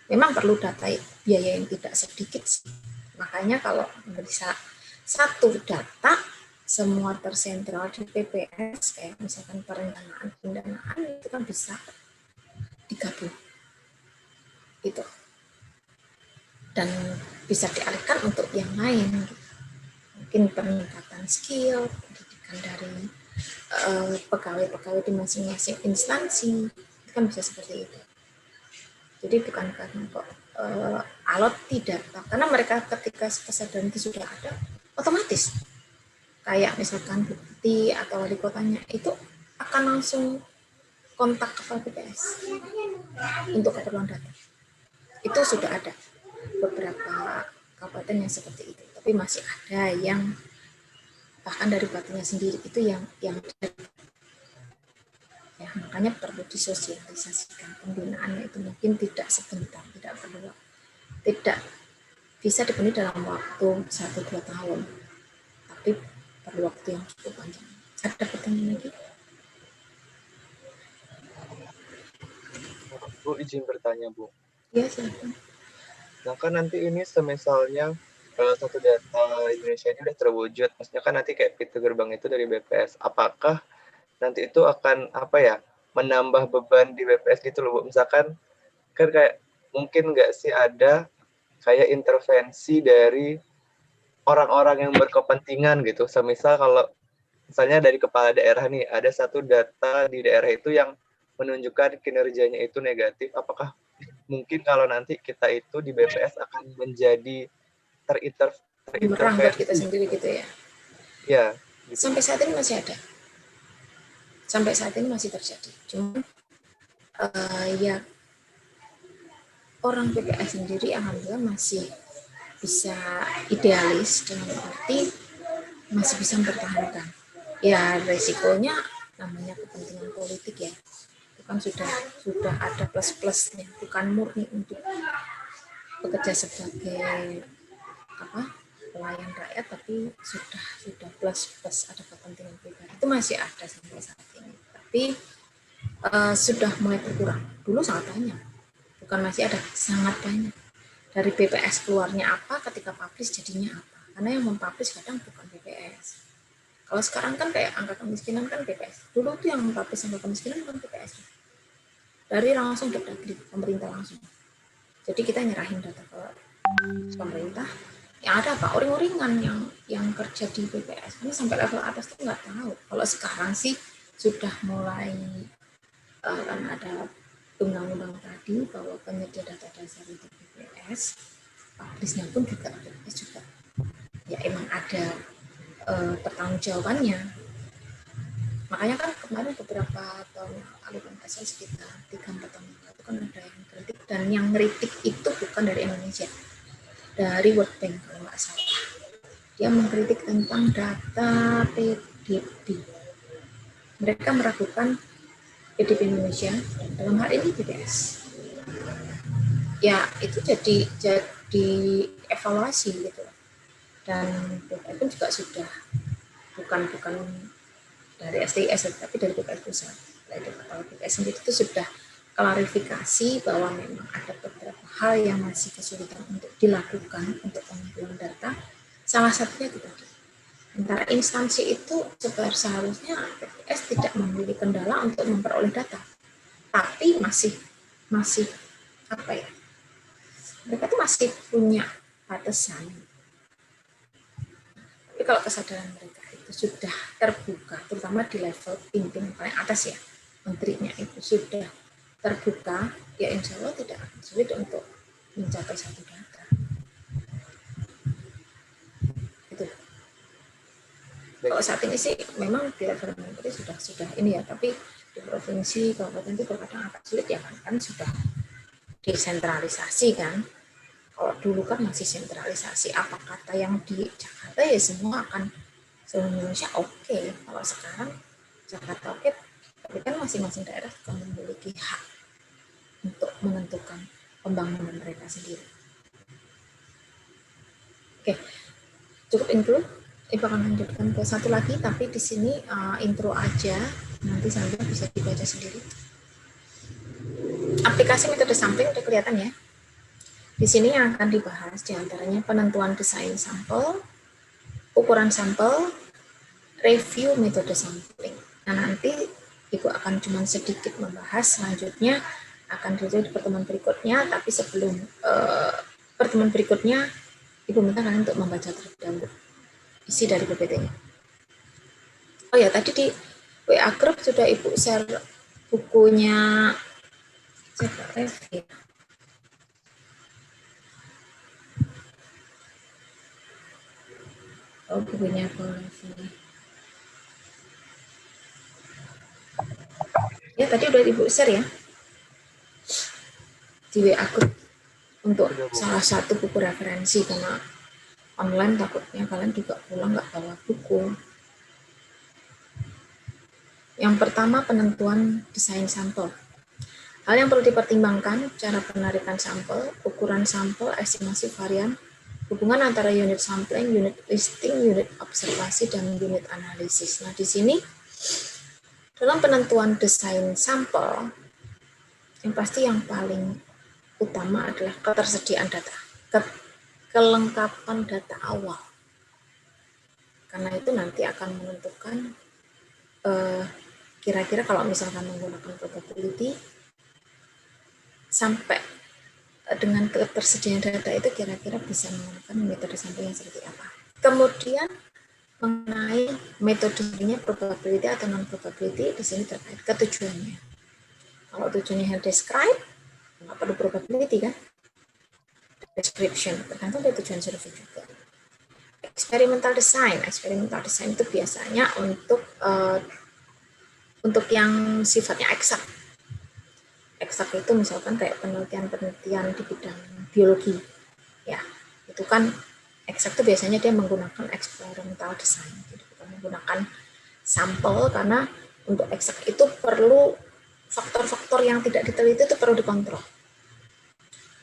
Speaker 1: Memang perlu data biaya yang tidak sedikit sih. Makanya kalau bisa satu data semua tersentral di PPS, kayak misalkan perencanaan pendanaan itu kan bisa digabung gitu, dan bisa dialihkan untuk yang lain, mungkin peningkatan skill, pendidikan dari pegawai-pegawai di masing-masing instansi, itu kan bisa seperti itu. Jadi bukan karena kok alot tidak, karena mereka ketika kesadaran itu sudah ada, otomatis kayak misalkan bupati atau wali kotanya itu akan langsung kontak kepala BPS untuk keperluan data. Itu sudah ada beberapa kabupaten yang seperti itu, tapi masih ada yang bahkan dari bupatinya sendiri itu yang ya, makanya perlu disosialisasikan pembinaannya itu mungkin tidak sebentar, tidak bisa dipenuhi dalam waktu 1-2 tahun, tapi perlu waktu yang cukup panjang. Ada pertanyaan lagi?
Speaker 5: Bu, izin bertanya, Bu.
Speaker 1: Ya, silakan.
Speaker 5: Nah, kan nanti ini semisalnya satu data Indonesia ini udah terwujud, maksudnya kan nanti kayak pintu gerbang itu dari BPS, apakah nanti itu akan menambah beban di BPS gitu loh, Bu? Misalkan kan kayak mungkin nggak sih ada kayak intervensi dari orang-orang yang berkepentingan gitu. Semisal kalau misalnya dari kepala daerah nih, ada satu data di daerah itu yang menunjukkan kinerjanya itu negatif, apakah mungkin kalau nanti kita itu di BPS akan menjadi
Speaker 1: Bumerang buat kita
Speaker 5: terintervensi?
Speaker 1: sendiri gitu ya.
Speaker 5: Ya, gitu.
Speaker 1: Sampai saat ini masih ada. Sampai saat ini masih terjadi. Cuma ya orang PPS sendiri alhamdulillah masih bisa idealis dengan arti masih bisa mempertahankan. Ya resikonya namanya kepentingan politik ya. Itu kan sudah ada plus-plusnya, bukan murni untuk bekerja sebagai pelayan rakyat, tapi sudah plus ada kepentingan pribadi. Itu masih ada sampai saat ini. Tapi sudah mulai berkurang. Dulu sangat banyak. Bukan masih ada, sangat banyak. Dari BPS keluarnya apa, ketika publish jadinya apa. Karena yang mempublish kadang bukan BPS. Kalau sekarang kan kayak angka kemiskinan kan BPS. Dulu tuh yang mempublish angka kemiskinan bukan BPS. Dari langsung ke pemerintah langsung. Jadi kita nyerahin data ke pemerintah. Yang ada apa? Uring-uringan yang kerja di BPS. Ini sampai level atas tuh nggak tahu. Kalau sekarang sih sudah mulai kan ada undang-undang tadi bahwa penyedia data dasar itu BPS, publishnya pun juga BPS juga. Ya emang ada pertanggungjawabannya. Makanya kan kemarin beberapa tahun lalu kan sekitar 3-4 tahun lalu itu kan ada yang kritik, dan yang kritik itu bukan dari Indonesia, dari World Bank kalau nggak salah. Dia mengkritik tentang data PDB. Mereka meragukan PDB Indonesia dalam hal ini BPS. Ya itu jadi evaluasi gitu. Dan BPS pun juga sudah bukan dari STIS tapi dari BPS pusat. Dari kepala BPS sendiri itu sudah klarifikasi bahwa memang ada beberapa hal yang masih kesulitan untuk dilakukan untuk pengumpulan data. Salah satunya itu tadi. Antara instansi itu seharusnya BPS tidak memiliki kendala untuk memperoleh data, tapi masih apa ya? Mereka tuh masih punya batasan. Tapi kalau kesadaran mereka itu sudah terbuka, terutama di level pimpinan paling atas ya, menterinya itu sudah terbuka, ya insya Allah tidak akan sulit untuk mencapai satu data. Itu. Kalau saat ini sih memang di level menteri sudah ini ya, tapi di provinsi, kabupaten itu kadang agak sulit ya kan sudah desentralisasi kan. Kalau dulu kan masih sentralisasi, apa kata yang di Jakarta ya semua akan seluruh Indonesia oke. Kalau sekarang Jakarta oke, tapi kan masing-masing daerah juga memiliki hak untuk menentukan pembangunan mereka sendiri. Oke, cukup include. Ibu akan lanjutkan ke satu lagi, tapi di sini intro aja, nanti sambil bisa dibaca sendiri. Aplikasi metode sampling udah kelihatan ya. Di sini yang akan dibahas diantaranya penentuan desain sampel, ukuran sampel, review metode sampling. Nah nanti Ibu akan cuma sedikit membahas, selanjutnya akan terjadi di pertemuan berikutnya, tapi sebelum pertemuan berikutnya Ibu minta kalian untuk membaca terlebih dahulu isi dari PPT-nya. Oh ya, tadi di WA Group sudah Ibu share bukunya review. Oh, bukunya boleh sini. Ya, tadi udah Ibu share ya. Di WA Group untuk salah satu buku referensi, karena online takutnya kalian juga pulang nggak bawa buku. Yang pertama, penentuan desain sampel. Hal yang perlu dipertimbangkan, cara penarikan sampel, ukuran sampel, estimasi varian, hubungan antara unit sampling, unit listing, unit observasi, dan unit analisis. Nah, di sini dalam penentuan desain sampel, yang pasti yang paling utama adalah ketersediaan data, kelengkapan data awal. Karena itu nanti akan menentukan kira-kira kalau misalkan menggunakan probability, sampai dengan ketersediaan data itu kira-kira bisa menggunakan metode sampling yang seperti apa. Kemudian mengenai metodenya probability atau non probability, di sini terkait ketujuannya. Kalau tujuannya describe, nggak perlu probability kan? Description, tergantung dari tujuan survei juga. Experimental design itu biasanya untuk yang sifatnya eksak. Eksak itu misalkan kayak penelitian di bidang biologi, ya itu kan eksak itu biasanya dia menggunakan experimental design, jadi bukan menggunakan sampel, karena untuk eksak itu perlu faktor-faktor yang tidak diteliti itu perlu dikontrol.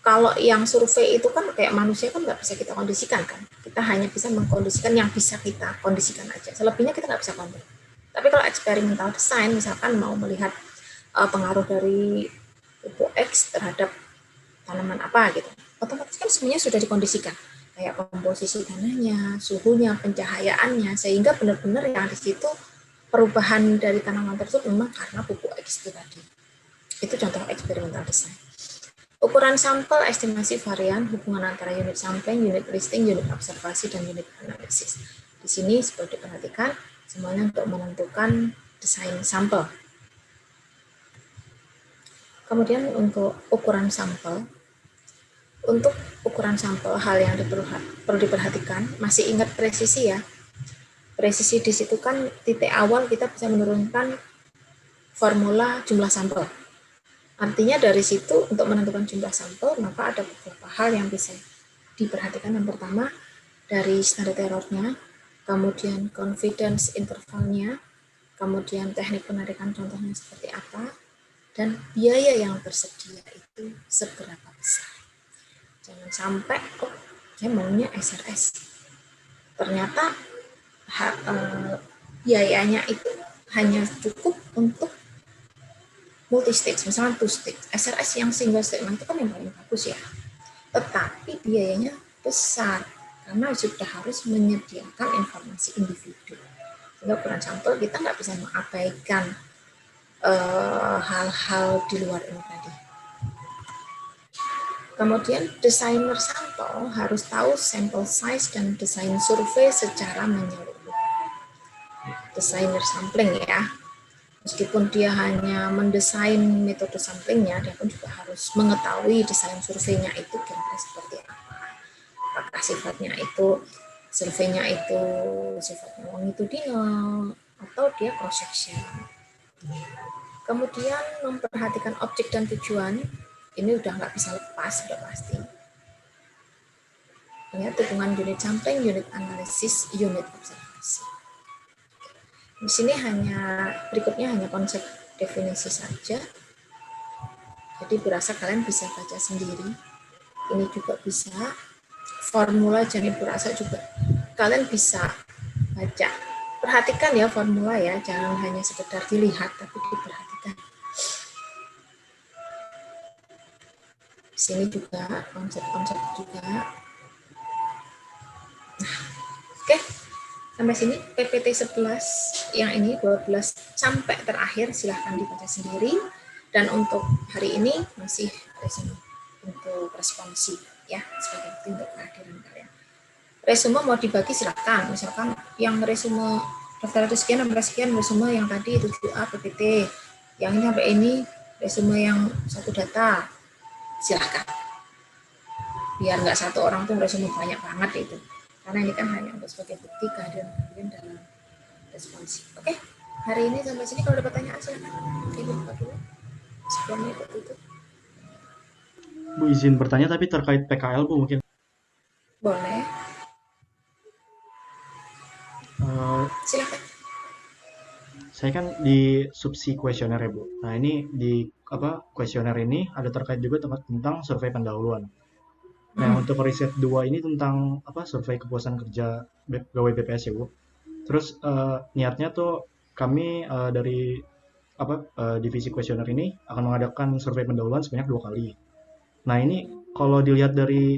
Speaker 1: Kalau yang survei itu kan kayak manusia kan nggak bisa kita kondisikan kan, kita hanya bisa mengkondisikan yang bisa kita kondisikan aja, selebihnya kita nggak bisa kontrol. Tapi kalau eksperimental design misalkan mau melihat pengaruh dari pupuk X terhadap tanaman apa gitu, otomatis kan semuanya sudah dikondisikan, kayak komposisi tanahnya, suhunya, pencahayaannya, sehingga benar-benar yang di situ perubahan dari tanaman tersebut memang karena pupuk X itu tadi. Itu contoh eksperimental design. Ukuran sampel, estimasi varian, hubungan antara unit sampling, unit listing, unit observasi, dan unit analisis. Di sini seperti diperhatikan semuanya untuk menentukan desain sampel. Kemudian untuk ukuran sampel, hal yang perlu diperhatikan, masih ingat presisi ya. Presisi di situ kan titik awal kita bisa menurunkan formula jumlah sampel. Artinya dari situ untuk menentukan jumlah sampel, maka ada beberapa hal yang bisa diperhatikan. Yang pertama, dari standar error-nya, kemudian confidence intervalnya, kemudian teknik penarikan contohnya seperti apa, dan biaya yang tersedia itu seberapa besar. Jangan sampai, saya maunya SRS. Ternyata biayanya itu hanya cukup untuk multi-stage, misalnya 2-stage. SRS yang single statement itu kan yang paling bagus ya. Tetapi biayanya besar, karena sudah harus menyediakan informasi individu. Sehingga ukuran sampel kita nggak bisa mengabaikan hal-hal di luar ini tadi. Kemudian desainer sampel harus tahu sample size dan desain survei secara menyeluruh. Desainer sampling ya, meskipun dia hanya mendesain metode samplingnya, dia pun juga harus mengetahui desain surveinya itu kira-kira seperti apa. Apakah sifatnya itu, surveinya itu sifatnya longitudinal atau dia cross section. Kemudian memperhatikan objek dan tujuan, ini udah nggak bisa lepas, sudah pasti. Lihat hubungan unit sampling, unit analisis, unit observasi. Di sini berikutnya hanya konsep definisi saja. Jadi berasa kalian bisa baca sendiri. Ini juga bisa. Formula jadi berasa juga kalian bisa baca. Perhatikan ya formula ya, jangan hanya sekedar dilihat tapi diperhatikan. Di sini juga konsep-konsep juga. Nah, oke. Sampai sini PPT 11 yang ini 12 sampai terakhir silahkan dibaca sendiri, dan untuk hari ini masih resume untuk responsi ya, sebagai bukti untuk kehadiran kalian. Resume mau dibagi silahkan, misalkan yang resume daftar itu sekian, 16 sekian resume yang tadi 7A PPT, yang ini sampai ini resume yang satu data, silahkan. Biar nggak satu orang tuh resume banyak banget itu. Karena ini kan hanya untuk sebagai bukti kehadiran kalian dalam responsi. Oke, hari ini sampai sini. Kalau ada pertanyaan silakan. Ibu buka dulu sebelumnya ikut itu.
Speaker 6: Bu, izin bertanya tapi terkait PKL Bu mungkin.
Speaker 1: Boleh. Silakan.
Speaker 6: Saya kan di subsi kuesioner ya Bu. Nah ini di kuesioner ini ada terkait juga tentang survei pendahuluan. Nah untuk riset 2 ini tentang survei kepuasan kerja pegawai BPS ya Bu. Terus niatnya tuh kami dari divisi kuesioner ini akan mengadakan survei pendahuluan sebanyak 2 kali. Nah ini kalau dilihat dari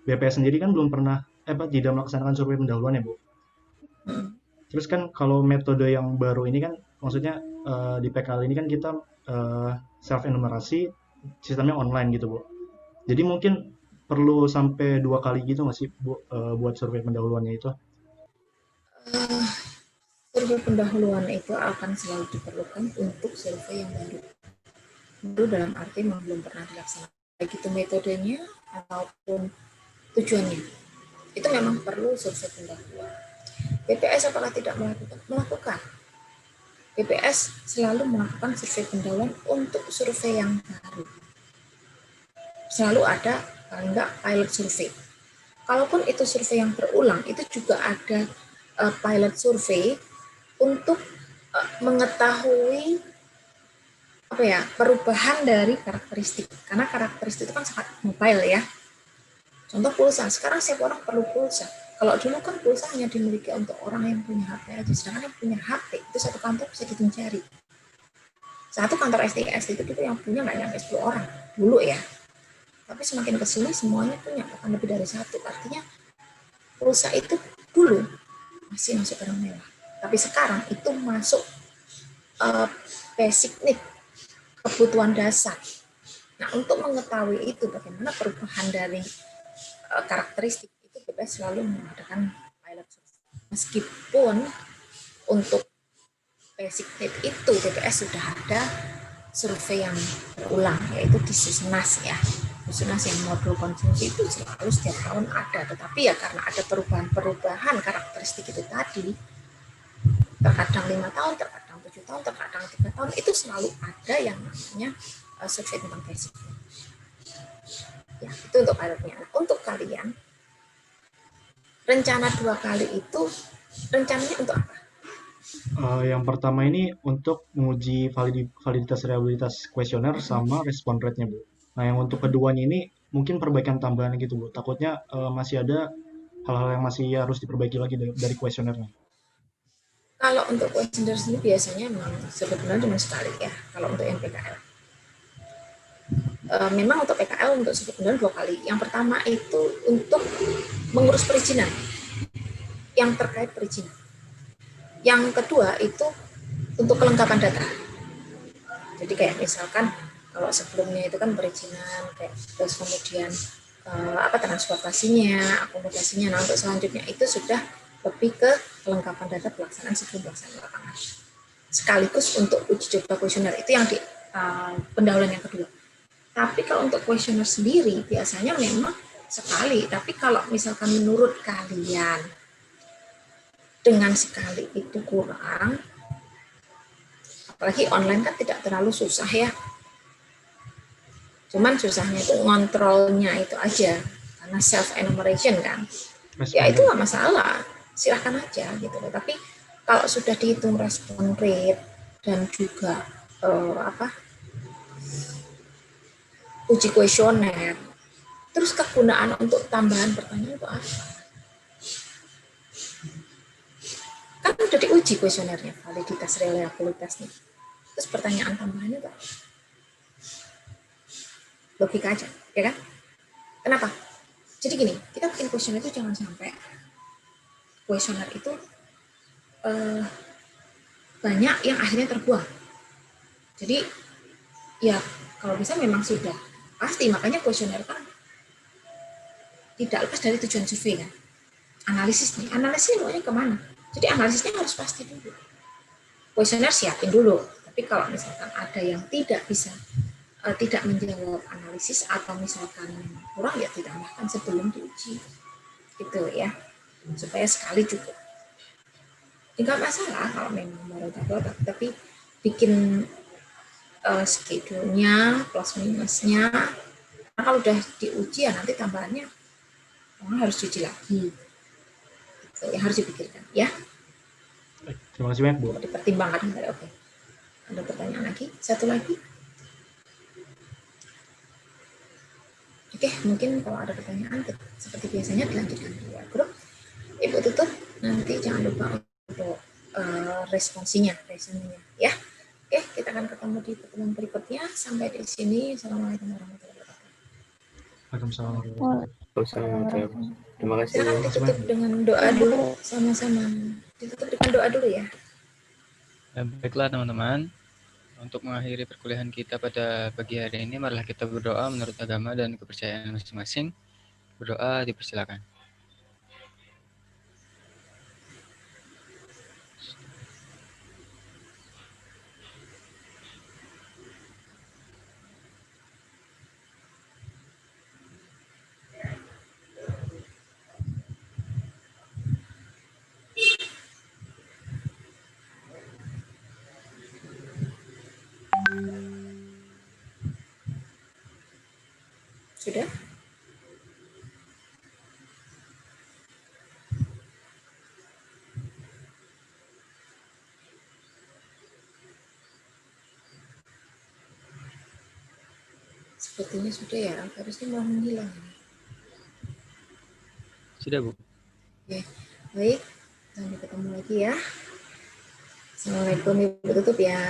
Speaker 6: BPS sendiri kan belum pernah tidak melaksanakan survei pendahuluan ya Bu. Terus kan kalau metode yang baru ini kan maksudnya di PKL ini kan kita self enumerasi, sistemnya online gitu Bu. Jadi mungkin perlu sampai 2 kali gitu nggak sih, Bu, buat survei pendahuluannya itu?
Speaker 1: Eh, Survei pendahuluan itu akan selalu diperlukan untuk survei yang baru. Baru dalam arti memang belum pernah dilaksanakan. Baik itu metodenya ataupun tujuannya. Itu memang perlu survei pendahuluan. BPS apakah tidak melakukan? Melakukan. BPS selalu melakukan survei pendahuluan untuk survei yang baru. Selalu ada, kalau enggak, pilot survei. Kalaupun itu survei yang berulang, itu juga ada pilot survei untuk mengetahui apa ya, perubahan dari karakteristik. Karena karakteristik itu kan sangat mobile ya. Contoh pulsa, sekarang setiap orang perlu pulsa. Kalau dulu kan pulsa hanya dimiliki untuk orang yang punya HP aja, sedangkan yang punya HP itu satu kantor bisa dihitung jari. Satu kantor STS itu yang punya nggak nyampe 10 orang dulu ya. Tapi semakin kesini semuanya punya, bahkan lebih dari satu. Artinya pulsa itu dulu masih masuk barang mewah. Tapi sekarang itu masuk basic need, kebutuhan dasar. Nah, untuk mengetahui itu bagaimana perubahan dari karakteristik itu BPS selalu mengadakan pilot survey. Meskipun untuk basic need itu BPS sudah ada survei yang berulang, yaitu di Susnas ya. Susnas yang modul konsumsi itu selalu setiap tahun ada, tetapi ya karena ada perubahan karakteristik itu tadi, terkadang 5 tahun, terkadang 7 tahun, terkadang 3 tahun, itu selalu ada yang namanya survei tentang basic. Ya, itu untuk pilotnya. Nah, untuk kalian, rencana 2 kali itu rencananya untuk apa?
Speaker 6: Yang pertama ini untuk menguji validitas reliabilitas kuesioner sama respon rate-nya, Bu. Nah, yang untuk keduanya ini mungkin perbaikan tambahan gitu, Bu. Takutnya masih ada hal-hal yang masih harus diperbaiki lagi dari kuesionernya.
Speaker 1: Kalau untuk kuesioner sendiri biasanya memang sebenarnya cuma sekali ya, kalau untuk yang PKL. Memang untuk PKL untuk sebenarnya 2 kali. Yang pertama itu untuk mengurus perizinan, yang terkait perizinan. Yang kedua itu untuk kelengkapan data. Jadi kayak misalkan kalau sebelumnya itu kan perizinan, terus kemudian transportasinya, akomodasinya. Nah, untuk selanjutnya itu sudah lebih ke kelengkapan data pelaksanaan sebelum pelaksanaan lapangan. Sekaligus untuk uji coba kuesioner itu yang di pendahuluan yang kedua. Tapi kalau untuk kuesioner sendiri biasanya memang sekali. Tapi kalau misalkan menurut kalian dengan sekali itu kurang, apalagi online kan tidak terlalu susah ya. Cuman susahnya itu ngontrolnya itu aja, karena self enumeration kan. Ya itu nggak masalah, silahkan aja gitu. Tapi kalau sudah dihitung respon rate dan juga uji kuesioner, terus kegunaan untuk tambahan pertanyaan itu apa? Kan udah diuji kuesionernya, validitas reliabilitasnya. Terus pertanyaan tambahannya itu apa? Logika aja, ya kan? Kenapa? Jadi gini, kita bikin kuesioner itu jangan sampai kuesioner itu banyak yang akhirnya terbuang. Jadi ya kalau bisa memang sudah pasti, makanya kuesioner kan tidak lepas dari tujuan survei kan. Analisisnya maunya kemana? Jadi analisisnya harus pasti dulu. Kuesioner siapin dulu, tapi kalau misalkan ada yang tidak bisa tidak menjawab analisis atau misalkan kurang ya ditambahkan sebelum diuji gitu ya, supaya sekali cukup. Tidak masalah kalau memang baru dapat, tapi bikin schedule-nya plus minusnya. Nah, kalau udah diuji ya nanti tambahannya orang harus cuci lagi. Gitu, yang harus dipikirkan ya.
Speaker 6: Terima kasih banyak, Bu.
Speaker 1: Dipertimbangkan kembali. Oke. Ada pertanyaan lagi? Satu lagi? Oke, mungkin kalau ada pertanyaan seperti biasanya dilanjutkan di grup. Ibu tutup, nanti jangan lupa untuk responsinya ya. Oke, kita akan ketemu di pertemuan berikutnya. Sampai di sini. Assalamualaikum warahmatullahi wabarakatuh.
Speaker 6: Waalaikumsalam.
Speaker 4: Terima kasih.
Speaker 1: Silakan ditutup dengan doa dulu, sama-sama. Ditutup dengan doa dulu ya.
Speaker 3: Baiklah teman-teman, untuk mengakhiri perkuliahan kita pada pagi hari ini, marilah kita berdoa menurut agama dan kepercayaan masing-masing. berdoa dipersilakan.
Speaker 1: Sudah? Sepertinya sudah ya, harusnya mau menghilang.
Speaker 3: Sudah, Bu.
Speaker 1: Oke, baik. Sampai ketemu lagi ya. Assalamualaikum, Ibu tutup ya.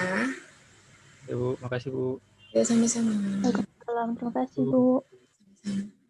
Speaker 3: Ya, Bu. Makasih, Bu.
Speaker 1: Ya, sama-sama.
Speaker 2: Waalaikumsalam. Terima kasih, Bu.
Speaker 1: Sama-sama.